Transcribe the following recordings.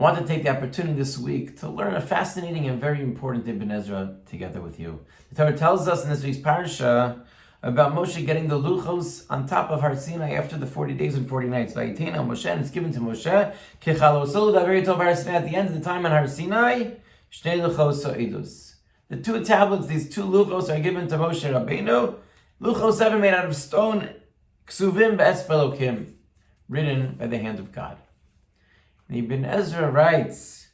I want to take the opportunity this week to learn a fascinating and very important Ibn Ezra together with you. The Torah tells us in this week's Parsha about Moshe getting the luchos on top of Har Sinai after the 40 days and 40 nights. Vayitein al Moshe, and it's given to Moshe. Kechalosol daveri tov Har Sinai. At the end of the time on Har Sinai, shnei luchos ha'edus. The two tablets, these two luchos, are given to Moshe Rabbeinu. Luchos 7 made out of stone, ksuvim be'es Elokim, written by the hand of God. And Ibn Ezra writes,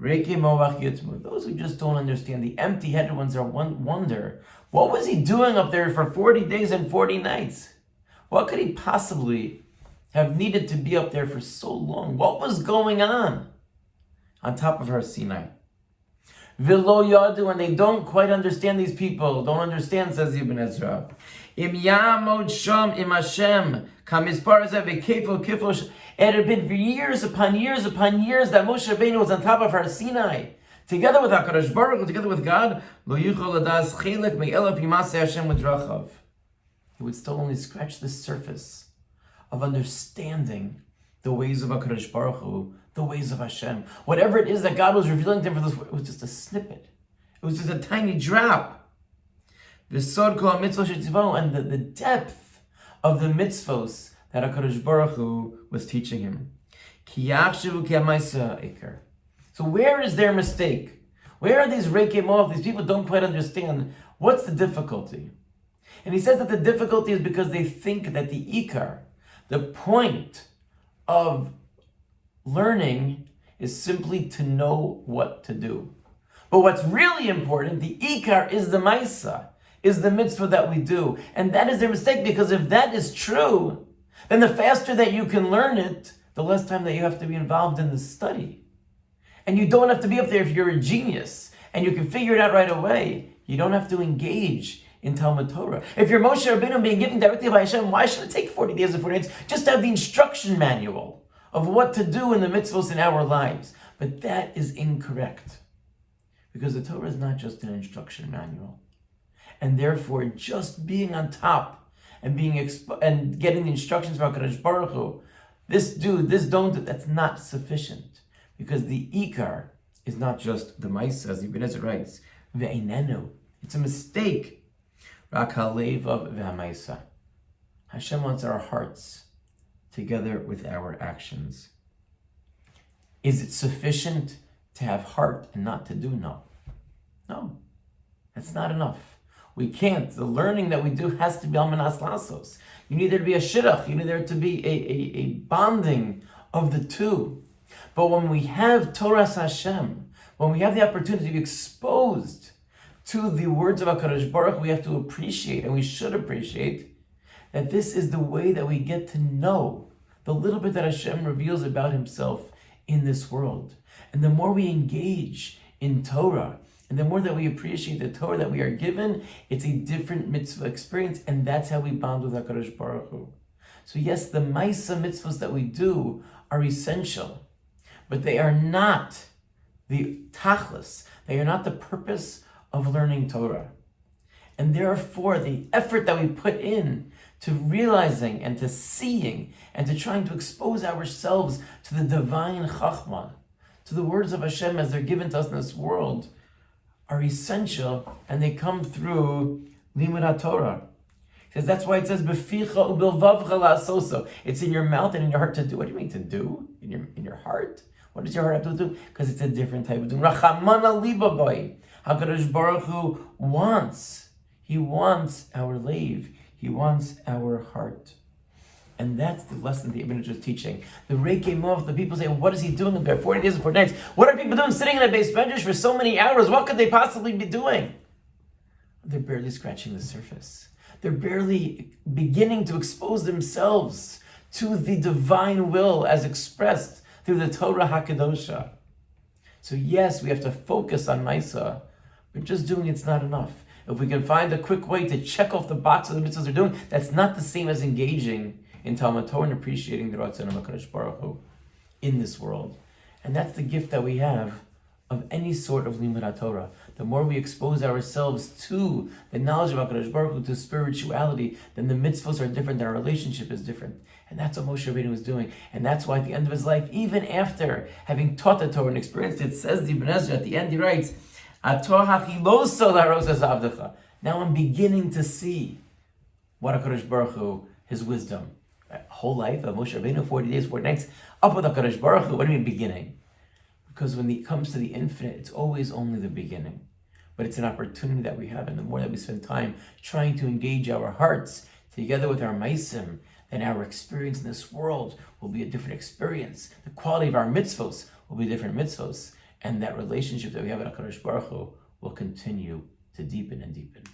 those who just don't understand, the empty-headed ones are wonder, what was he doing up there for 40 days and 40 nights? What could he possibly have needed to be up there for so long? What was going on top of Har Sinai? V'lo yadu, and they don't quite understand, these people don't understand, says Ibn Ezra. Im yamod sham im Hashem kamispar zeh v'kefo kifo. It had been for years upon years upon years that Moshe Rabbeinu was on top of Har Sinai, together with HaKadosh Baruch Hu, together with God. Lo yuchol ladas chelek me'elav yimaseh Hashem u'drachav. He would still only scratch the surface of understanding the ways of HaKadosh Baruch Hu, the ways of Hashem. Whatever it is that God was revealing to him for this, it was just a snippet. It was just a tiny drop. V'sod kol mitzvot shetzivah, and the depth of the mitzvos that HaKadosh Baruch Hu was teaching him. So where is their mistake? Where are these Reikei Moav? These people don't quite understand. What's the difficulty? And he says that the difficulty is because they think that the Ikar, the point of learning, is simply to know what to do. But what's really important, the Ikar, is the Maisa, is the mitzvah that we do. And that is their mistake, because if that is true, then the faster that you can learn it, the less time that you have to be involved in the study. And you don't have to be up there if you're a genius and you can figure it out right away. You don't have to engage in Talmud Torah. If you're Moshe Rabbeinu being given directly by Hashem, why should it take 40 days and 40 nights just to have the instruction manual of what to do in the mitzvahs in our lives? But that is incorrect, because the Torah is not just an instruction manual. And therefore, just being on top and being and getting the instructions from HaKadosh Baruch Hu, this do, this don't do, that's not sufficient. Because the Ikar is not just the Maisa, as Ibn Ezra writes, Ve'inenu. It's a mistake. Rak ha'levav ve'ha'maisa. Hashem wants our hearts together with our actions. Is it sufficient to have heart and not to do? No. No. That's not enough. We can't. The learning that we do has to be almanas lasos. You need there to be a shidduch. You need there to be a bonding of the two. But when we have Torahs Hashem, when we have the opportunity to be exposed to the words of HaKadosh Baruch, we have to appreciate, and we should appreciate, that this is the way that we get to know the little bit that Hashem reveals about himself in this world. And the more we engage in Torah, and the more that we appreciate the Torah that we are given, it's a different mitzvah experience, and that's how we bond with HaKadosh Baruch Hu. So yes, the Maisa mitzvahs that we do are essential, but they are not the tachlis. They are not the purpose of learning Torah. And therefore, the effort that we put in to realizing and to seeing and to trying to expose ourselves to the divine chachma, to the words of Hashem as they're given to us in this world, are essential, and they come through limud HaTorah. Because that's why it says beficha ubilvavcha la'asoso. It's in your mouth and in your heart to do. What do you mean to do? In your heart? What does your heart have to do? Because it's a different type of doing. Rachamana liba boy. HaKadosh Baruch Hu wants. He wants our lave. He wants our heart. And that's the lesson the Ibn Ezra is teaching. The Reikei Moav, the people say, what is he doing up there? 40 days and 40 nights. What are people doing sitting in a base medrash for so many hours? What could they possibly be doing? They're barely scratching the surface. They're barely beginning to expose themselves to the divine will as expressed through the Torah HaKadosha. So yes, we have to focus on Maisa, but just doing it's not enough. If we can find a quick way to check off the box of the mitzvahs they're doing, that's not the same as engaging in Talmud Torah and appreciating the Ratzon of HaKadosh Baruch Hu in this world. And that's the gift that we have of any sort of limud Torah, the more we expose ourselves to the knowledge of HaKadosh Baruch Hu, to spirituality, then the mitzvahs are different, our relationship is different. And that's what Moshe Rabbeinu was doing. And that's why at the end of his life, even after having taught the Torah and experienced it, says the Ibn Ezra, at the end he writes, now I'm beginning to see what HaKadosh Baruch Hu, his wisdom. Whole life of Moshe Rabbeinu, 40 days, 40 nights, up with HaKadosh Baruch Hu. What do you mean beginning? Because when it comes to the infinite, it's always only the beginning. But it's an opportunity that we have, and the more that we spend time trying to engage our hearts together with our maisim, then our experience in this world will be a different experience. The quality of our mitzvos will be different mitzvos, and that relationship that we have with HaKadosh Baruch Hu will continue to deepen and deepen.